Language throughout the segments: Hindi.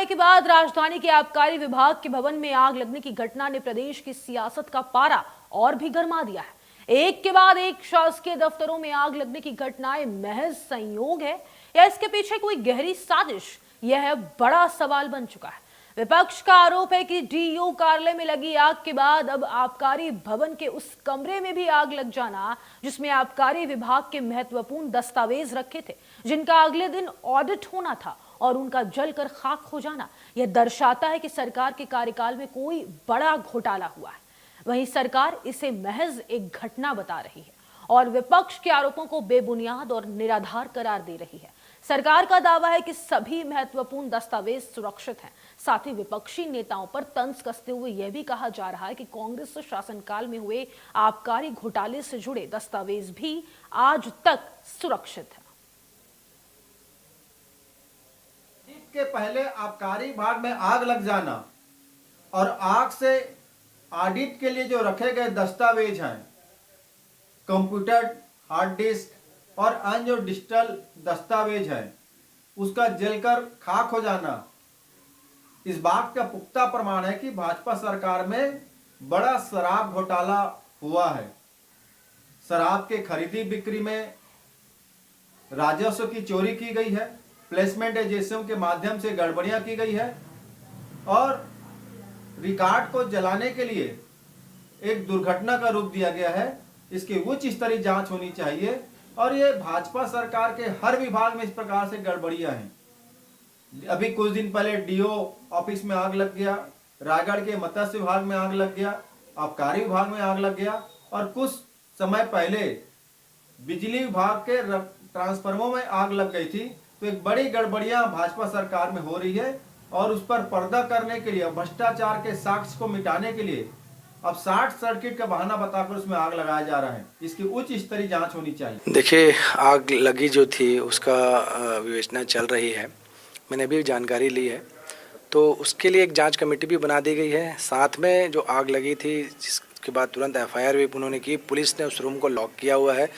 के बाद राजधानी के आबकारी विभाग के भवन में आग लगने की घटना ने प्रदेश की सियासत का पारा और भी गर्मा दिया है। एक के बाद एक शासकीय दफ्तरों में आग लगने की घटनाएं महज संयोग है या इसके पीछे कोई गहरी साजिश, यह बड़ा सवाल बन चुका है। विपक्ष का आरोप है कि डीईओ कार्यालय में लगी आग के बाद अब आबकारी भवन के उस कमरे में भी आग लग जाना, जिसमें आबकारी विभाग के महत्वपूर्ण दस्तावेज रखे थे, जिनका अगले दिन ऑडिट होना था, और उनका जलकर खाक हो जाना, यह दर्शाता है कि सरकार के कार्यकाल में कोई बड़ा घोटाला हुआ है। वहीं सरकार इसे महज एक घटना बता रही है और विपक्ष के आरोपों को बेबुनियाद और निराधार करार दे रही है। सरकार का दावा है कि सभी महत्वपूर्ण दस्तावेज सुरक्षित हैं। साथ ही विपक्षी नेताओं पर तंज कसते हुए यह भी कहा जा रहा है कि कांग्रेस शासनकाल में हुए आबकारी घोटाले से जुड़े दस्तावेज भी आज तक सुरक्षित हैं। के पहले आबकारी विभाग में आग लग जाना और आग से ऑडिट के लिए जो रखे गए दस्तावेज हैं, कंप्यूटर, हार्ड डिस्क और अन्य जो डिजिटल दस्तावेज हैं, उसका जलकर खाक हो जाना इस बात का पुख्ता प्रमाण है कि भाजपा सरकार में बड़ा शराब घोटाला हुआ है। शराब के खरीदी बिक्री में राजस्व की चोरी की गई है, प्लेसमेंट एजेंसियों के माध्यम से गड़बड़ियां की गई है और रिकॉर्ड को जलाने के लिए एक दुर्घटना का रूप दिया गया है। इसकी उच्च स्तरीय जांच होनी चाहिए और ये भाजपा सरकार के हर विभाग में इस प्रकार से गड़बड़ियां हैं। अभी कुछ दिन पहले डीओ ऑफिस में आग लग गया, रायगढ़ के मत्स्य विभाग में आग लग गया, आबकारी विभाग में आग लग गया और कुछ समय पहले बिजली विभाग के ट्रांसफार्मरों में आग लग गई थी। तो एक बड़ी गड़बड़ियां भाजपा सरकार में हो रही है और उस पर पर्दा करने के लिए, भ्रष्टाचार के साक्ष्य को मिटाने के लिए अब शॉर्ट सर्किट का बहाना बताकर उसमें आग लगाया जा रहा है। इसकी उच्च स्तरीय जांच होनी चाहिए। देखिए, आग लगी जो थी उसका विवेचना चल रही है। मैंने भी जानकारी ली है, तो उसके लिए एक जांच कमेटी भी बना दी गई है। साथ में जो आग लगी थी, जिसके बाद तुरंत एफआईआर भी उन्होंने की। पुलिस ने उस रूम को लॉक किया हुआ है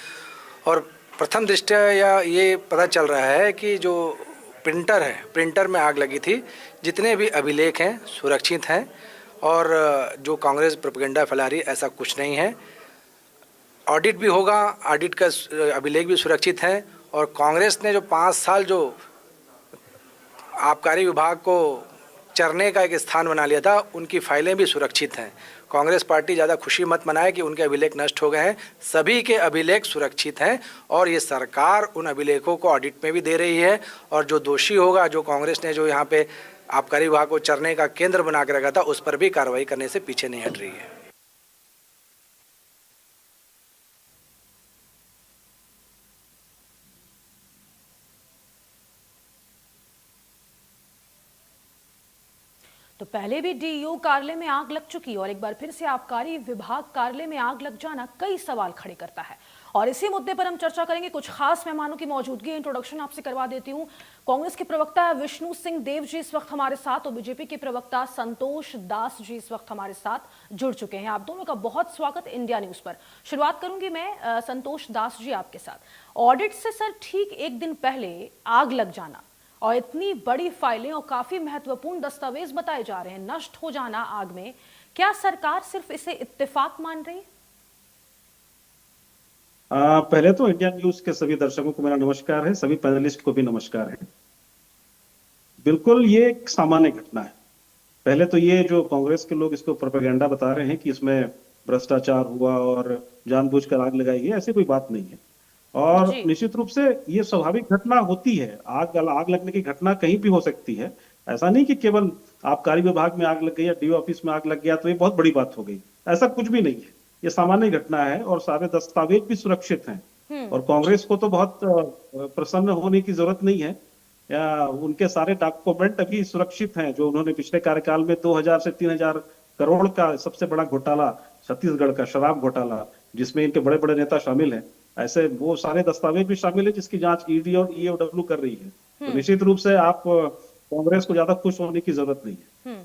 और प्रथम दृष्टया या ये पता चल रहा है कि जो प्रिंटर है, प्रिंटर में आग लगी थी। जितने भी अभिलेख हैं सुरक्षित हैं और जो कांग्रेस प्रोपेगेंडा फैला रही है ऐसा कुछ नहीं है। ऑडिट भी होगा, ऑडिट का अभिलेख भी सुरक्षित है और कांग्रेस ने जो 5 साल जो आबकारी विभाग को चरने का एक स्थान बना लिया था, उनकी फाइलें भी सुरक्षित हैं। कांग्रेस पार्टी ज़्यादा खुशी मत मनाए कि उनके अभिलेख नष्ट हो गए हैं। सभी के अभिलेख सुरक्षित हैं और ये सरकार उन अभिलेखों को ऑडिट में भी दे रही है और जो दोषी होगा, जो कांग्रेस ने जो यहाँ पे आबकारी विभाग को चरने का केंद्र बना के रखा था, उस पर भी कार्रवाई करने से पीछे नहीं हट रही है। तो पहले भी डीईओ कार्यालय में आग लग चुकी और एक बार फिर से आबकारी विभाग कार्यालय में आग लग जाना कई सवाल खड़े करता है और इसी मुद्दे पर हम चर्चा करेंगे। कुछ खास मेहमानों की मौजूदगी, इंट्रोडक्शन आपसे करवा देती हूँ। कांग्रेस के प्रवक्ता विष्णु सिंह देव जी इस वक्त हमारे साथ और बीजेपी के प्रवक्ता संतोष दास जी इस वक्त हमारे साथ जुड़ चुके हैं। आप दोनों का बहुत स्वागत इंडिया न्यूज पर। शुरुआत करूंगी मैं संतोष दास जी आपके साथ। ऑडिट से सर ठीक एक दिन पहले आग लग जाना और इतनी बड़ी फाइलें और काफी महत्वपूर्ण दस्तावेज बताए जा रहे हैं नष्ट हो जाना आग में, क्या सरकार सिर्फ इसे इत्तेफाक मान रही है? पहले तो इंडिया न्यूज के सभी दर्शकों को मेरा नमस्कार है, सभी पैनलिस्ट को भी नमस्कार है। बिल्कुल ये एक सामान्य घटना है। पहले तो ये जो कांग्रेस के लोग इसको प्रोपेगेंडा बता रहे हैं कि इसमें भ्रष्टाचार हुआ और जानबूझकर आग लगाई है, ऐसी कोई बात नहीं है। और निश्चित रूप से ये स्वाभाविक घटना होती है। आग लगने की घटना कहीं भी हो सकती है। ऐसा नहीं कि केवल आबकारी विभाग में आग लग गई या डीओ ऑफिस में आग लग गया तो ये बहुत बड़ी बात हो गई, ऐसा कुछ भी नहीं है। ये सामान्य घटना है और सारे दस्तावेज भी सुरक्षित हैं और कांग्रेस को तो बहुत प्रसन्न होने की जरूरत नहीं है। या उनके सारे डॉक्यूमेंट अभी सुरक्षित हैं जो उन्होंने पिछले कार्यकाल में 2000 से 3000 करोड़ का सबसे बड़ा घोटाला, छत्तीसगढ़ का शराब घोटाला, जिसमें इनके बड़े बड़े नेता शामिल हैं, ऐसे वो सारे दस्तावेज भी शामिल है जिसकी जांच ईडी और ईओडब्ल्यू कर रही है। तो निश्चित रूप से आप कांग्रेस को ज्यादा खुश होने की जरूरत नहीं है।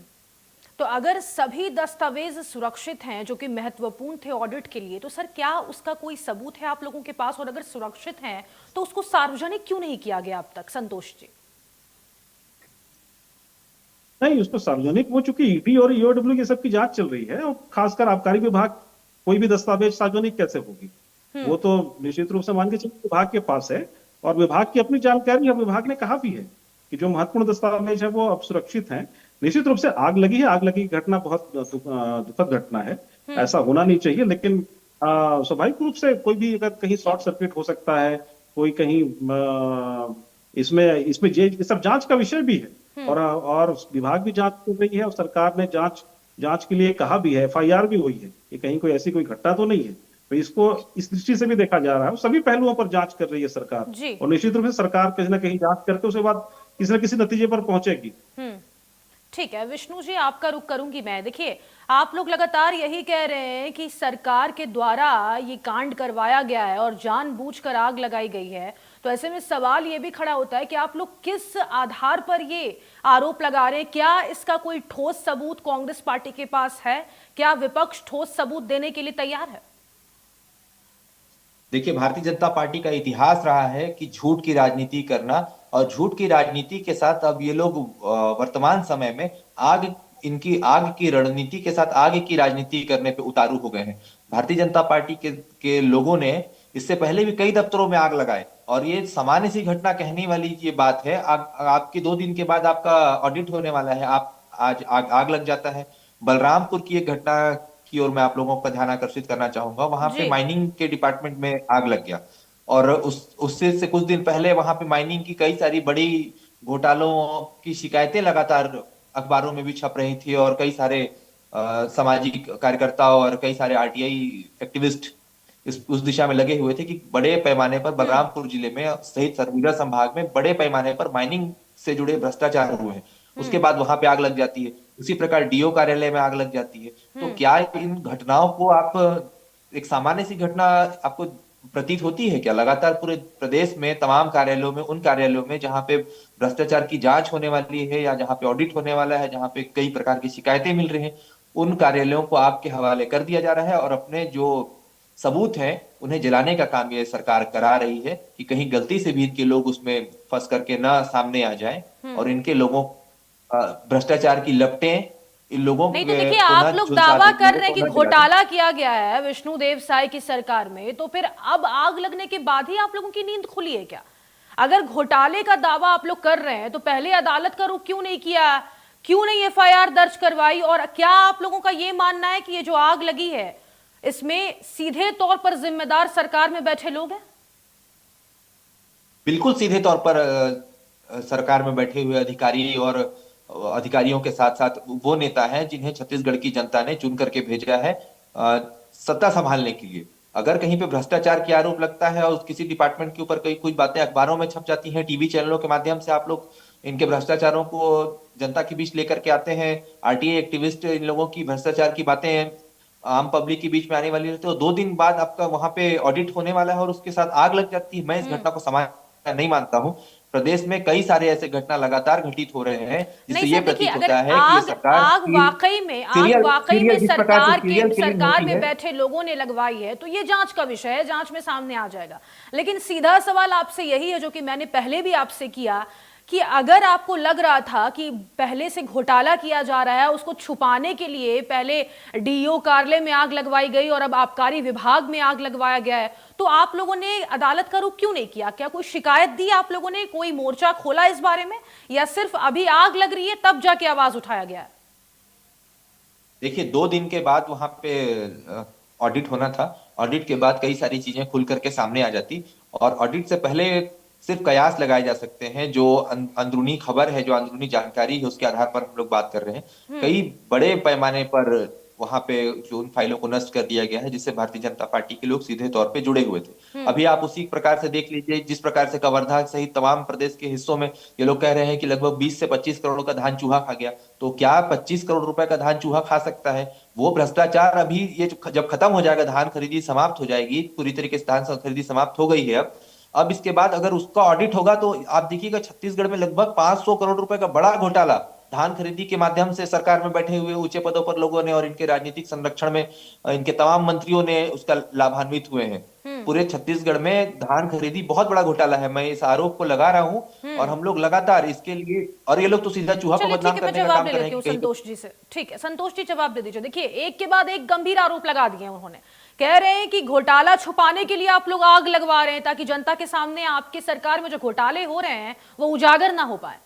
तो अगर सभी दस्तावेज सुरक्षित हैं जो कि महत्वपूर्ण थे ऑडिट के लिए, तो सर क्या उसका कोई सबूत है आप लोगों के पास? और अगर सुरक्षित हैं तो उसको सार्वजनिक क्यों नहीं किया गया अब तक? संतोष जी। नहीं, उसको सार्वजनिक हो चुकी ईडी और ईओडब्ल्यू की सबकी जांच चल रही है, और खासकर आबकारी विभाग कोई भी दस्तावेज सार्वजनिक कैसे होगी? वो तो निश्चित रूप से मान के चलिए विभाग के पास है, और विभाग की अपनी जानकारी है। विभाग ने कहा भी है कि जो महत्वपूर्ण दस्तावेज है वो अब सुरक्षित हैं। निश्चित रूप से आग लगी है, आग लगी की घटना बहुत दुखद घटना है, ऐसा होना नहीं चाहिए। लेकिन स्वाभाविक रूप से कोई भी अगर कहीं शॉर्ट सर्किट हो सकता है, कोई कहीं इसमें इसमें ये सब जांच का विषय भी है, और विभाग भी जांच कर रही है, और सरकार ने जांच के लिए कहा भी है, एफआईआर भी हुई है कि कहीं कोई ऐसी कोई घटना तो नहीं है। तो इसको इस दृष्टि से भी देखा जा रहा है, सभी पहलुओं पर जांच कर रही है सरकार, जी। और निश्चित रूप से सरकार कहीं ना कहीं जांच करके उसके बाद किसी न किसी नतीजे पर पहुंचेगी। ठीक है विष्णु जी, आपका रुख करूंगी मैं। देखिए, आप लोग लगातार यही कह रहे हैं कि सरकार के द्वारा ये कांड करवाया गया है और जानबूझकर आग लगाई गई है। तो ऐसे में सवाल ये भी खड़ा होता है कि आप लोग किस आधार पर ये आरोप लगा रहे हैं? क्या इसका कोई ठोस सबूत कांग्रेस पार्टी के पास है? क्या विपक्ष ठोस सबूत देने के लिए तैयार है? देखिए, भारतीय जनता पार्टी का इतिहास रहा है कि झूठ की राजनीति करना, और झूठ की राजनीति के साथ अब ये लोग वर्तमान समय में आग की रणनीति के साथ आग की राजनीति करने पे उतारू हो गए हैं। भारतीय जनता पार्टी के लोगों ने इससे पहले भी कई दफ्तरों में आग लगाए, और ये सामान्य सी घटना कहने वाली ये बात है। आपके 2 दिन के बाद आपका ऑडिट होने वाला है, आप आज आग लग जाता है। बलरामपुर की एक घटना की ओर मैं आप लोगों का ध्यान आकर्षित करना चाहूंगा। वहां पे माइनिंग के डिपार्टमेंट में आग लग गया, और उससे से कुछ दिन पहले वहां पे माइनिंग की कई सारी बड़ी घोटालों की शिकायतें लगातार अखबारों में भी छप रही थी, और कई सारे सामाजिक कार्यकर्ता और कई सारे आरटीआई एक्टिविस्ट उस दिशा में लगे हुए थे कि बड़े पैमाने पर बलरामपुर जिले में सहित सरगुजा संभाग में बड़े पैमाने पर माइनिंग से जुड़े भ्रष्टाचार हुए हैं। उसके बाद वहां पे आग लग जाती है। उसी प्रकार डीओ कार्यालय में आग लग जाती है। तो क्या इन घटनाओं को आप एक सामान्य सी घटना आपको प्रतीत होती है क्या? लगातार पूरे प्रदेश में तमाम कार्यालयों में, उन कार्यालयों में जहां पे भ्रष्टाचार की जांच होने वाली है या जहां पे ऑडिट होने वाला है, जहां पे कई प्रकार की शिकायतें मिल रही हैं, उन कार्यालयों को आपके हवाले कर दिया जा रहा है, और अपने जो सबूत है उन्हें जलाने का काम ये सरकार करा रही है कि कहीं गलती से भी इनके लोग उसमें फंस करके ना सामने आ जाएं, और इनके लोगों भ्रष्टाचार की लपटें इन लोगों नहीं। तो देखिए, आप लोग दावा कर रहे हैं कि घोटाला किया गया है विष्णुदेव साय की सरकार में, तो फिर अब आग लगने के बाद ही आप लोगों की नींद खुली है क्या? अगर घोटाले का दावा आप लोग कर रहे हैं तो पहले अदालत का रुख क्यों नहीं किया? क्यों नहीं एफआईआर दर्ज करवाई? और क्या आप लोगों का ये मानना है कि ये जो आग लगी है इसमें सीधे तौर पर जिम्मेदार सरकार में बैठे लोग हैं? बिल्कुल सीधे तौर पर सरकार में बैठे हुए अधिकारी और अधिकारियों के साथ साथ वो नेता हैं जिन्हें छत्तीसगढ़ की जनता ने चुन करके भेजा है सत्ता संभालने के लिए। अगर कहीं पे भ्रष्टाचार की आरोप लगता है और किसी डिपार्टमेंट के ऊपर कई कुछ बातें अखबारों में छप जाती हैं, टीवी चैनलों के माध्यम से आप लोग इनके भ्रष्टाचारों को जनता के बीच लेकर के आते हैं, आरटीआई एक्टिविस्ट इन लोगों की भ्रष्टाचार की बातें आम पब्लिक के बीच में आने वाली रहती है, और 2 दिन बाद आपका वहां पे ऑडिट होने वाला है और उसके साथ आग लग जाती है। मैं इस घटना को सामान्य नहीं मानता हूँ। प्रदेश में कई सारे ऐसे घटना लगातार घटित हो रहे हैं जिससे ये प्रतीत होता है कि ये सरकार आग वाकई में सरकार में बैठे लोगों ने लगवाई है तो ये जांच का विषय है, जांच में सामने आ जाएगा। लेकिन सीधा सवाल आपसे यही है जो कि मैंने पहले भी आपसे किया कि अगर आपको लग रहा था कि पहले से घोटाला किया जा रहा है, उसको छुपाने के लिए पहले डीओ कार्यालय में आग लगवाई गई और अब आबकारी विभाग में आग लगवाया गया है, तो आप लोगों ने अदालत का रुख क्यों नहीं किया? क्या कोई शिकायत दी आप लोगों ने? कोई मोर्चा खोला इस बारे में, या सिर्फ अभी आग लग रही है तब जाके आवाज उठाया गया है? देखिए, 2 दिन के बाद वहां पे ऑडिट होना था। ऑडिट के बाद कई सारी चीजें खुल करके सामने आ जाती, और ऑडिट से पहले सिर्फ कयास लगाए जा सकते हैं। जो अंदरूनी खबर है, जो अंदरूनी जानकारी है, उसके आधार पर हम लोग बात कर रहे हैं। कई बड़े पैमाने पर वहां पे जो उन फाइलों को नष्ट कर दिया गया है, जिससे भारतीय जनता पार्टी के लोग सीधे तौर पे जुड़े हुए थे। अभी आप उसी प्रकार से देख लीजिए, जिस प्रकार से कवर्धा सहित तमाम प्रदेश के हिस्सों में ये लोग कह रहे हैं कि लगभग 20 से 25 करोड़ का धान चूहा खा गया। तो क्या 25 करोड़ रुपए का धान चूहा खा सकता है? वो भ्रष्टाचार अभी ये जब खत्म हो जाएगा, धान खरीदी समाप्त हो जाएगी, पूरी तरीके से धान खरीदी समाप्त हो गई है अब इसके बाद अगर उसका ऑडिट होगा तो आप देखिएगा छत्तीसगढ़ में लगभग 500 करोड़ रुपए का बड़ा घोटाला धान खरीदी के माध्यम से सरकार में बैठे हुए ऊंचे पदों पर लोगों ने और इनके राजनीतिक संरक्षण में इनके तमाम मंत्रियों ने उसका लाभान्वित हुए हैं। पूरे छत्तीसगढ़ में धान खरीदी बहुत बड़ा घोटाला है। मैं इस आरोप को लगा रहा हूं और हम लोग लगातार इसके लिए, और ये लोग तो सीधा चूहा को चलिए ठीक बदनाम है, मैं करने का जवाब काम ले कर रहे लेती हैं हूँ कि कहीं संतोष जी से। ठीक है संतोष जी, जवाब दे दीजिए। देखिए एक के बाद एक गंभीर आरोप लगा दिए उन्होंने, कह रहे हैं कि घोटाला छुपाने के लिए आप लोग आग लगवा रहे हैं ताकि जनता के सामने आपकी सरकार में जो घोटाले हो रहे हैं वो उजागर ना हो पाए।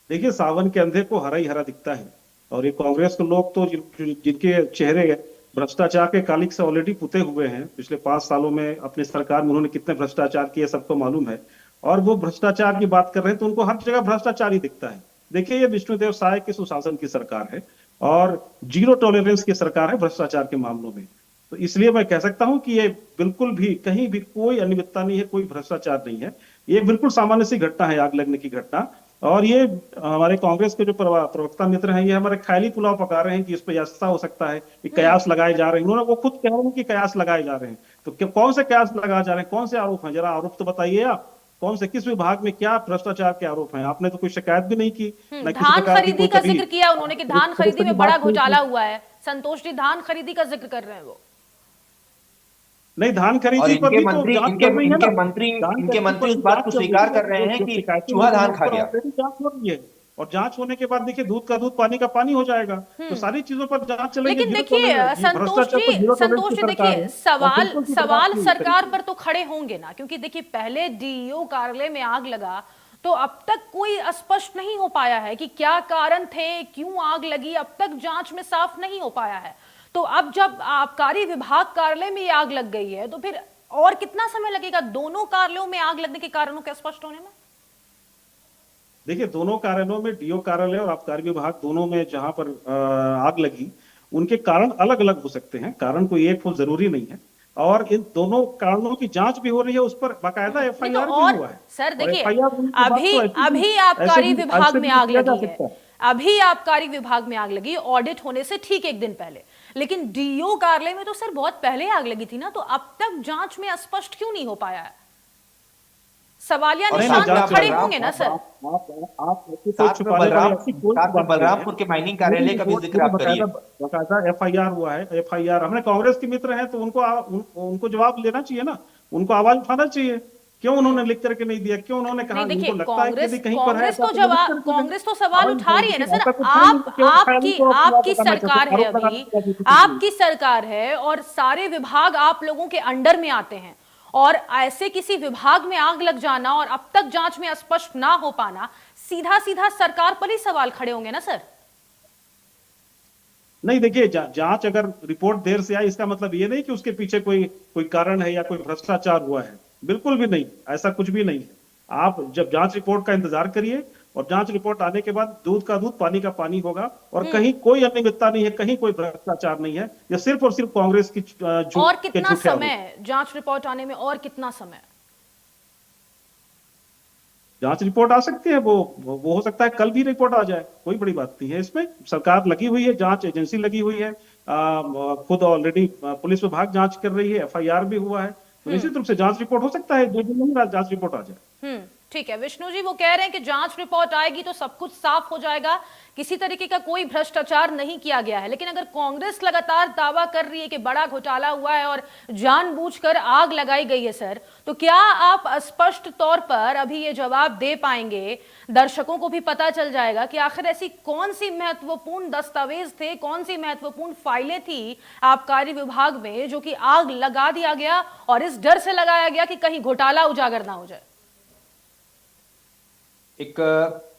देखिए सावन के अंधे को हरा ही हरा दिखता है, और ये कांग्रेस के लोग तो जिनके चेहरे भ्रष्टाचार के कालिक से ऑलरेडी पुते हुए हैं। पिछले 5 सालों में अपनी सरकार में उन्होंने कितने भ्रष्टाचार किए सबको मालूम है, और वो भ्रष्टाचार की बात कर रहे हैं तो उनको हर जगह भ्रष्टाचार ही दिखता है। देखिए ये विष्णुदेव साय के सुशासन की सरकार है और जीरो टॉलरेंस की सरकार है भ्रष्टाचार के मामलों में। तो इसलिए मैं कह सकता हूं कि ये बिल्कुल भी कहीं भी कोई अनियमितता नहीं है, कोई भ्रष्टाचार नहीं है। ये बिल्कुल सामान्य सी घटना है, आग लगने की घटना। और ये हमारे कांग्रेस के जो प्रवक्ता मित्र हैं, ये हमारे ख्याली पुलाव पका रहे हैं कि इस पर ऐसा हो सकता है कि कयास लगाए जा रहे हैं। उन्होंने वो खुद कह रहे हैं कि कयास लगाए जा रहे हैं, तो कौन से कयास लगाए जा रहे हैं, कौन से आरोप हैं, जरा आरोप तो बताइए आप। कौन से, किस विभाग में क्या भ्रष्टाचार के आरोप हैं? आपने तो कोई शिकायत भी नहीं की, न किसी धान प्रकार की खरीदी कोई का कभी जिक्र किया उन्होंने कि धान खरीदी में बात बड़ा नहीं की। घोटाला हुआ है। संतोष जी धान खरीदी का जिक्र कर रहे हैं वो। नहीं, धान और खरीदी पर भी तो जांच इनके चल रही है ना। धान इनके खरीदी मंत्री पर उस भी बात जांच को चल रही स्वीकार है। कर रहे हैं जो कि शिकायतें चूहा मिली हैं, धान उस खा पर गया। ऑलरेडी जांच हो रही है, और जांच होने के बाद देखिए दूध का दूध पानी का पानी हो जाएगा। तो सारी चीजों पर जांच चलेगी। लेकिन जीरो देखिए टॉलरेंस, ये भ्रष्टाचार पर जीरो टॉलरेंस की सरकार देखिए है, और सवाल बिल्कुल भी सवाल बर्दाश्त नहीं सरकार करेगी। पर तो खड़े होंगे ना, क्योंकि देखिए पहले डीईओ कार्यालय में आग लगा तो अब तक कोई स्पष्ट नहीं हो पाया है कि क्या कारण थे, क्यों आग लगी, अब तक जांच में साफ नहीं हो पाया है। तो अब जब आबकारी विभाग कार्यालय में ये आग लग गई है तो फिर और कितना समय लगेगा दोनों कार्यालयों में आग लगने के कारणों के स्पष्ट होने में? देखिए दोनों कार्यालयों में, डीओ कार्यालय और आबकारी विभाग दोनों में जहां पर आग लगी, उनके कारण अलग अलग हो सकते हैं। कारण कोई एक हो जरूरी नहीं है, और इन दोनों कारणों की जांच भी हो रही है, उस पर बाकायदा नहीं तो एफआईआर भी और हुआ है। सर और देखिए FIR होने के बाद अभी तो ऐसे अभी भी- आबकारी ऐसे भी- विभाग ऐसे में भी आग किया जा लगी है, सकता है। अभी आबकारी विभाग में आग लगी ऑडिट होने से ठीक एक दिन पहले, लेकिन डीओ कार्यालय में तो सर बहुत पहले आग लगी थी ना। तो अब तक जांच में स्पष्ट क्यों नहीं हो पाया है? सवालिया और निशान साथ में तो खड़े बलराम- होंगे ना सर। आप ऐसे कोई साथ में छुपाने वाली ऐसी कोई बात नहीं है। बलरामपुर के माइनिंग कार्यालय का भी जिक्र आप करिए। बकायदा एफआईआर हुआ है। एफआईआर, हमने कांग्रेस के मित्र हैं तो उनको जवाब लेना चाहिए ना, उनको आवाज उठाना चाहिए। क्यों उन्होंने लिख करके नहीं दिया? क्यों उन्होंने कहा? नहीं देखिए उनको लगता है कि यदि कहीं पर है कांग्रेस तो लिख जवाब, करके दें। कांग्रेस तो सवाल आवाज उठा रही है ना उठाने सर। की ऐसा कुछ नहीं है कि केवल आपकी ख्याली को आपकी लगाना चाहते हैं, सरकार है, आरोप लगाना अभी चाहते हैं। आपकी सरकार है और सारे विभाग आप लोगों के अंडर में आते हैं, और ऐसे किसी विभाग में आग लग जाना और अब तक जांच में स्पष्ट ना हो पाना, सीधा सीधा सरकार पर ही सवाल खड़े होंगे ना सर। नहीं देखिए, जांच अगर रिपोर्ट देर से आई इसका मतलब ये नहीं कि उसके पीछे कोई कारण है या कोई भ्रष्टाचार हुआ है। बिल्कुल भी नहीं, ऐसा कुछ भी नहीं है। आप जब जांच रिपोर्ट का इंतजार करिए, और जांच रिपोर्ट आने के बाद दूध का दूध पानी का पानी होगा, और कहीं कोई अनियमितता नहीं है, कहीं कोई भ्रष्टाचार नहीं है। ये सिर्फ और सिर्फ कांग्रेस की और कितना समय जांच रिपोर्ट आने में, और कितना समय? जांच रिपोर्ट आ सकती है, वो हो सकता है कल भी रिपोर्ट आ जाए, कोई बड़ी बात नहीं है इसमें। सरकार लगी हुई है, जांच एजेंसी लगी हुई है, खुद ऑलरेडी पुलिस विभाग जांच कर रही है, एफआईआर भी हुआ है, तो निश्चित रूप से जांच रिपोर्ट हो सकता है 2 दिन में जांच रिपोर्ट आ जाए। ठीक है विष्णु जी, वो कह रहे हैं कि जांच रिपोर्ट आएगी तो सब कुछ साफ हो जाएगा, किसी तरीके का कोई भ्रष्टाचार नहीं किया गया है। लेकिन अगर कांग्रेस लगातार दावा कर रही है कि बड़ा घोटाला हुआ है और जानबूझकर आग लगाई गई है सर, तो क्या आप स्पष्ट तौर पर अभी ये जवाब दे पाएंगे? दर्शकों को भी पता चल जाएगा कि आखिर ऐसी कौन सी महत्वपूर्ण दस्तावेज थे, कौन सी महत्वपूर्ण फाइलें थी आबकारी विभाग में जो कि आग लगा दिया गया, और इस डर से लगाया गया कि कहीं घोटाला उजागर ना हो जाए। एक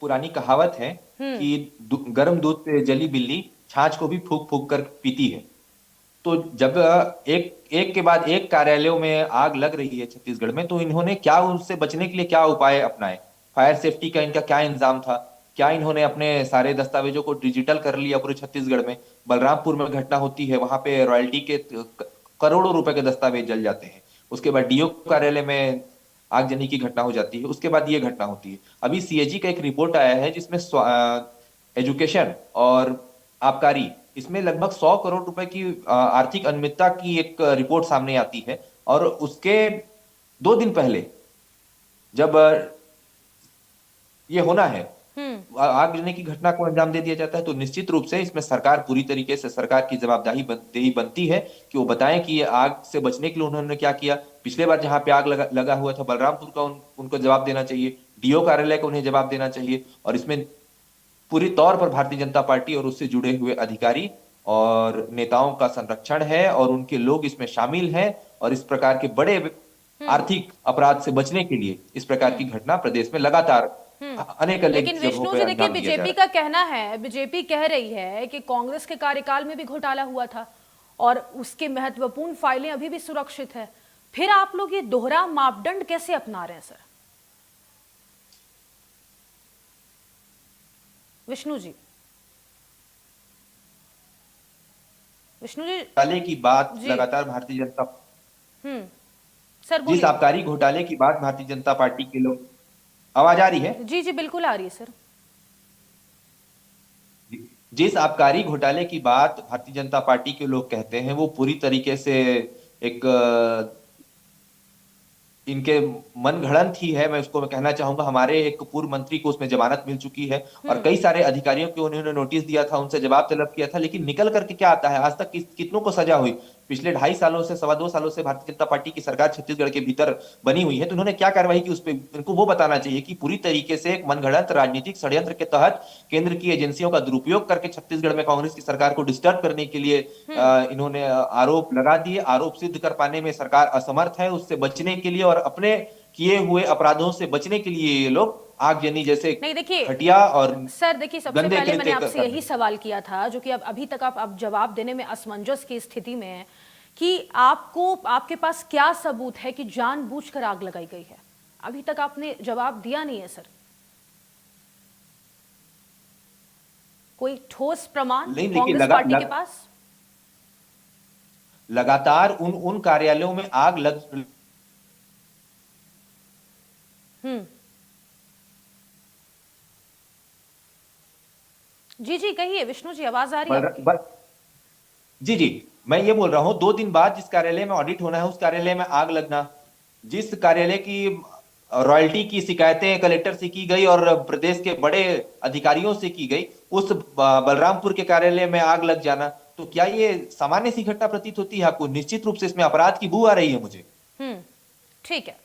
पुरानी कहावत है कि गर्म दूध पे जली बिल्ली छाछ को भी फूंक फूंक कर पीती है। तो जब एक के बाद एक कार्यालयों में आग लग रही है छत्तीसगढ़ में, तो इन्होंने क्या उससे बचने के लिए क्या उपाय अपनाए? फायर सेफ्टी का इनका क्या इंतजाम था? क्या इन्होंने अपने सारे दस्तावेजों को डिजिटल कर लिया पूरे छत्तीसगढ़ में? बलरामपुर में घटना होती है, वहां पे रॉयल्टी के करोड़ों रुपए के दस्तावेज जल जाते हैं। उसके बाद डीओ कार्यालय में आगजनी की घटना हो जाती है, उसके बाद ये घटना होती है। अभी सीएजी का एक रिपोर्ट आया है जिसमें एजुकेशन और आबकारी, इसमें लगभग 100 करोड़ रुपए की आर्थिक अनियमितता की एक रिपोर्ट सामने आती है। और उसके 2 दिन पहले जब ये होना है आग लगने की घटना को अंजाम दे दिया जाता है, तो निश्चित रूप से इसमें सरकार पूरी तरीके से सरकार की जवाबदेही बनती है कि वो बताएं कि ये आग से बचने के लिए उन्होंने क्या किया। पिछले बार जहां पे आग लगा हुआ था बलरामपुर का, उनको जवाब देना चाहिए, डीओ कार्यालय को उन्हें जवाब देना चाहिए। और इसमें पूरी तौर पर भारतीय जनता पार्टी और उससे जुड़े हुए अधिकारी और नेताओं का संरक्षण है और उनके लोग इसमें शामिल हैं। और इस प्रकार के बड़े आर्थिक अपराध से बचने के लिए इस प्रकार की घटना प्रदेश में लगातार अनेक लेकिन विष्णु जी देखिए, बीजेपी का कहना है, बीजेपी कह रही है कि कांग्रेस के कार्यकाल में भी घोटाला हुआ था और उसके महत्वपूर्ण फाइलें अभी भी सुरक्षित है। फिर आप लोग ये दोहरा मापदंड कैसे अपना रहे हैं सर? विष्णु जी, विष्णु जी, घोटाले की बात लगातार भारतीय जनता सर बोलिए। जिस आबकारी घोटाले की बात भारतीय जनता पार्टी के लोग, आवाज आ रही है? जी जी बिल्कुल आ रही है सर। जिस आबकारी घोटाले की बात भारतीय जनता पार्टी के लोग कहते हैं वो पूरी तरीके से एक इनके मन घड़ंत ही है। मैं उसको कहना चाहूंगा, हमारे एक पूर्व मंत्री को उसमें जमानत मिल चुकी है और कई सारे अधिकारियों को उन्होंने नोटिस दिया था, उनसे जवाब तलब किया था, लेकिन निकल करके क्या आता है? आज तक कितनों को सजा हुई? पिछले 2.5 सालों से 2.25 सालों से भारतीय जनता पार्टी की सरकार छत्तीसगढ़ के भीतर बनी हुई है, तो उन्होंने क्या कार्रवाई की उस पर? इनको वो बताना चाहिए कि पूरी तरीके से एक मनगढ़ंत राजनीतिक षड्यंत्र के तहत केंद्र की एजेंसियों का दुरुपयोग करके छत्तीसगढ़ में कांग्रेस की सरकार को डिस्टर्ब करने के लिए इन्होंने आरोप लगा दिए। आरोप सिद्ध कर पाने में सरकार असमर्थ है। उससे बचने के लिए और अपने किए हुए अपराधों से बचने के लिए ये लोग आगजनी जैसे नहीं देखिए घटिया और सर, देखिए सबसे गंदे पहले मैंने कृत्य आपसे यही सवाल किया था, जो कि अब अभी तक आप अब जवाब देने में असमंजस की स्थिति में है, कि आपको, आपके पास क्या सबूत है कि जानबूझकर आग लगाई गई है? अभी तक आपने जवाब दिया नहीं है सर। कोई ठोस प्रमाण कांग्रेस पार्टी के पास? लगातार उन कार्यालयों में आग लग जी जी कहिए विष्णु जी, आवाज आ रही है आपकी? जी जी, मैं ये बोल रहा हूं 2 दिन बाद जिस कार्यालय में ऑडिट होना है उस कार्यालय में आग लगना, जिस कार्यालय की रॉयल्टी की शिकायतें कलेक्टर से की गई और प्रदेश के बड़े अधिकारियों से की गई, उस बलरामपुर के कार्यालय में आग लग जाना, तो क्या ये सामान्य सी घटना प्रतीत होती है आपको? निश्चित रूप से इसमें अपराध की बू आ रही है मुझे। ठीक है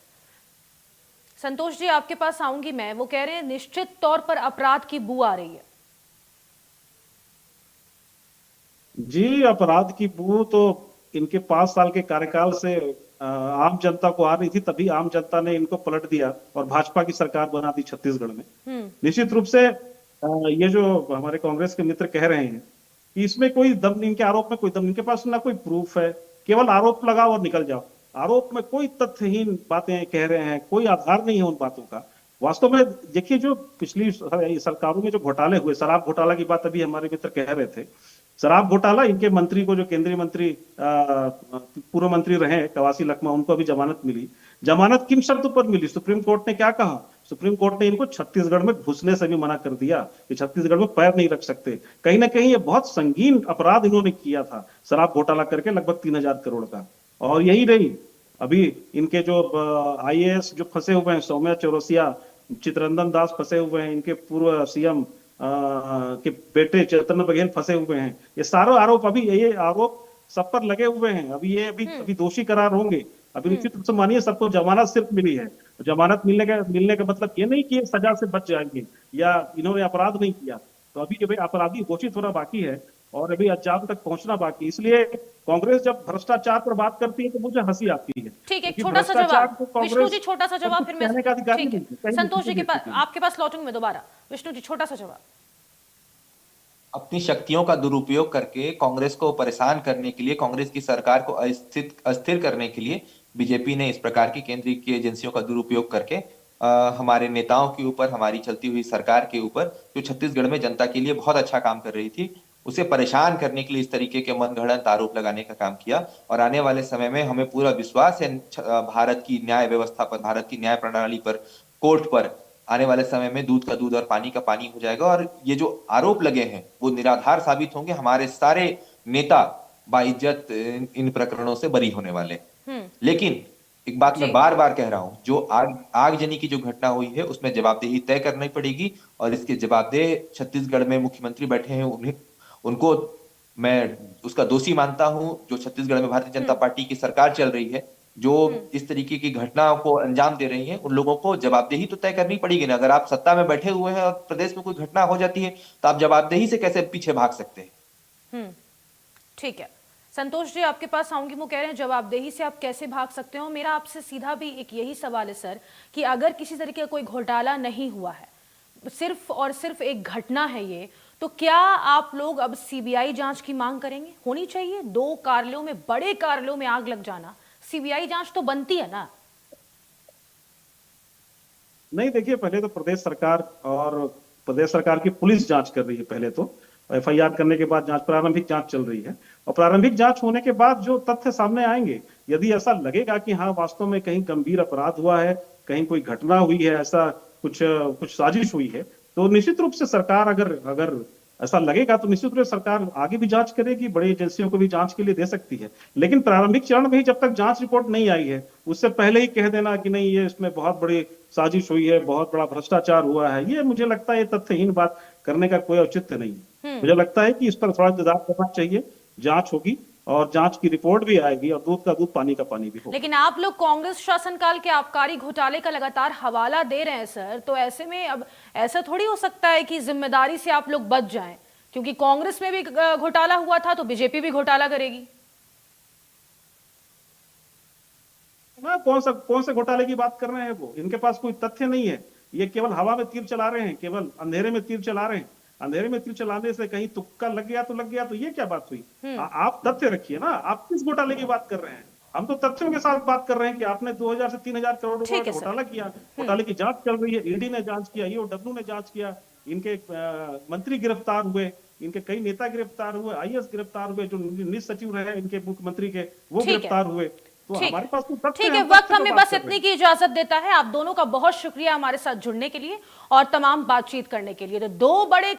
संतोष जी, आपके पास आऊंगी मैं। वो कह रहे हैं निश्चित तौर पर अपराध की बू आ रही है। जी, अपराध की बू तो इनके 5 साल के कार्यकाल से आम जनता को आ रही थी, तभी आम जनता ने इनको पलट दिया और भाजपा की सरकार बना दी छत्तीसगढ़ में। निश्चित रूप से ये जो हमारे कांग्रेस के मित्र कह रहे हैं कि इसमें कोई दम नहीं, इनके आरोप में कोई दम नहीं, इनके पास ना कोई प्रूफ है, केवल आरोप लगाओ और निकल जाओ। आरोप में कोई तथ्यहीन बातें कह रहे हैं, कोई आधार नहीं है उन बातों का। वास्तव में देखिए, जो पिछली सरकारों में जो घोटाले हुए, शराब घोटाला की बात अभी हमारे मित्र कह रहे थे, शराब घोटाला, इनके मंत्री को, जो केंद्रीय मंत्री पूर्व मंत्री रहे कवासी लखमा, उनको अभी जमानत मिली। जमानत किन शर्तों पर मिली? सुप्रीम कोर्ट ने क्या कहा? सुप्रीम कोर्ट ने इनको छत्तीसगढ़ में घुसने से भी मना कर दिया कि छत्तीसगढ़ में पैर नहीं रख सकते। कहीं ना कहीं ये बहुत संगीन अपराध इन्होंने किया था, शराब घोटाला करके लगभग 3,000 करोड़ का। और यही नहीं, अभी इनके जो IAS जो फंसे हुए हैं, सौम्या चौरसिया, चितरंजन दास फंसे हुए हैं, इनके पूर्व CM के बेटे चैतन्य बघेल फंसे हुए हैं। ये सारे आरोप, अभी ये आरोप सब पर लगे हुए हैं। अभी ये अभी दोषी करार होंगे। अभी निश्चित रूप से मानिए सबको जमानत सिर्फ मिली है। जमानत मिलने का मतलब ये नहीं कि ये सजा से बच जाएंगे या इन्होंने अपराध नहीं किया। तो अभी अपराधी घोषित होना बाकी है और अभी अंजाम तक पहुंचना बाकी। इसलिए कांग्रेस जब भ्रष्टाचार पर बात करती है तो मुझे हंसी आती है। ठीक है, छोटा सा जवाब विष्णु जी, छोटा सा जवाब, फिर मैं ठीक है संतोष जी के पास, आपके पास लौटूंगी मैं दोबारा। विष्णु जी, छोटा सा जवाब। अपनी शक्तियों का दुरुपयोग करके कांग्रेस को परेशान करने के लिए, कांग्रेस की सरकार को अस्थिर करने के लिए बीजेपी ने इस प्रकार की केंद्रीय की एजेंसियों का दुरुपयोग करके हमारे नेताओं के ऊपर, हमारी चलती हुई सरकार के ऊपर, जो छत्तीसगढ़ में जनता के लिए बहुत अच्छा काम कर रही थी, उसे परेशान करने के लिए इस तरीके के मनगढ़ंत आरोप लगाने का काम किया। और आने वाले समय में हमें पूरा विश्वास है भारत की न्याय व्यवस्था पर, भारत की न्याय प्रणाली पर, कोर्ट पर। आने वाले समय में दूध का दूध और पानी का पानी हो जाएगा और ये जो आरोप लगे हैं वो निराधार साबित होंगे। हमारे सारे नेता बाइज्जत इन प्रकरणों से बरी होने वाले। लेकिन एक बात जी। मैं बार बार कह रहा हूं, जो आगजनी की जो घटना हुई है उसमें जवाबदेही तय करनी पड़ेगी, और इसके जवाबदेह छत्तीसगढ़ में मुख्यमंत्री बैठे हैं, उन्हें उनको मैं उसका दोषी मानता हूं। जो छत्तीसगढ़ में भारतीय जनता पार्टी की सरकार चल रही है, जो इस तरीके की घटनाओं को अंजाम दे रही है, उन लोगों को जवाबदेही तो तय करनी पड़ेगी ना। अगर आप सत्ता में बैठे हुए हैं और प्रदेश में कोई घटना हो जाती है, तो आप जवाबदेही से कैसे पीछे भाग सकते हैं? हम्म, ठीक है। संतोष जी, आपके पास आऊंगी। वो कह रहे हैं जवाबदेही से आप कैसे भाग सकते हो। मेरा आपसे सीधा भी एक यही सवाल है सर, कि अगर किसी तरीके का कोई घोटाला नहीं हुआ है, सिर्फ और सिर्फ एक घटना है ये, तो क्या आप लोग अब सीबीआई जांच की मांग करेंगे? होनी चाहिए। 2 कार्यालयों में, बड़े कार्यालयों में आग लग जाना, सीबीआई जांच तो बनती है ना? नहीं, देखिए, पहले तो प्रदेश सरकार की पुलिस जांच कर रही है। पहले तो एफआईआर करने के बाद प्रारंभिक जांच चल रही है, और प्रारंभिक जांच होने के बाद जो तथ्य सामने आएंगे, यदि ऐसा लगेगा कि हाँ वास्तव में कहीं गंभीर अपराध हुआ है, कहीं कोई घटना हुई है, ऐसा कुछ साजिश हुई है, तो निश्चित रूप से सरकार, अगर अगर ऐसा लगेगा तो निश्चित रूप से सरकार आगे भी जांच करेगी, बड़ी एजेंसियों को भी जांच के लिए दे सकती है। लेकिन प्रारंभिक चरण में ही जब तक जांच रिपोर्ट नहीं आई है, उससे पहले ही कह देना कि नहीं, ये इसमें बहुत बड़ी साजिश हुई है, बहुत बड़ा भ्रष्टाचार हुआ है, ये मुझे लगता है ये तथ्यहीन बात करने का कोई औचित्य नहीं है। मुझे लगता है कि इस पर थोड़ा इंतजार करना चाहिए। जांच होगी और जांच की रिपोर्ट भी आएगी, और दूध का दूध, पानी का पानी भी होगा। लेकिन आप लोग कांग्रेस शासनकाल के आबकारी घोटाले का लगातार हवाला दे रहे हैं सर, तो ऐसे में अब ऐसा थोड़ी हो सकता है कि जिम्मेदारी से आप लोग बच जाएं, क्योंकि कांग्रेस में भी घोटाला हुआ था, तो बीजेपी भी घोटाला करेगी। ना, कौन से घोटाले की बात कर रहे हैं वो? इनके पास कोई तथ्य नहीं है, ये केवल हवा में तीर चला रहे हैं, केवल अंधेरे में तीर चला रहे हैं। अंधेरे में तीर चलाने से कहीं तुक्का लग गया तो लग गया, तो ये क्या बात हुई? आप तथ्य रखिए ना, आप किस घोटाले की बात कर रहे हैं? हम तो तथ्यों के साथ बात कर रहे हैं कि आपने 2000 से 3000 करोड़ रुपए ठीक का है सर। घोटाला किया। घोटाले की जांच चल रही है, ईडी ने जांच किया, ईओडब्ल्यू ने जांच किया, इनके मंत्री गिरफ्तार हुए, इनके कई नेता गिरफ्तार हुए, आईएएस गिरफ्तार हुए, जो निज सचिव रहे इनके मुख्यमंत्री के, वो ठीक है। गिरफ्तार हुए। तो ठीक हमारे है। पास तो तथ्य ठीक है, है, हम वक्त तथ्य पे हमें बात बस कर रहे इतनी हैं। की इजाजत देता है। आप दोनों का बहुत शुक्रिया हमारे साथ जुड़ने के लिए और तमाम बातचीत करने के लिए। तो 2 बड़े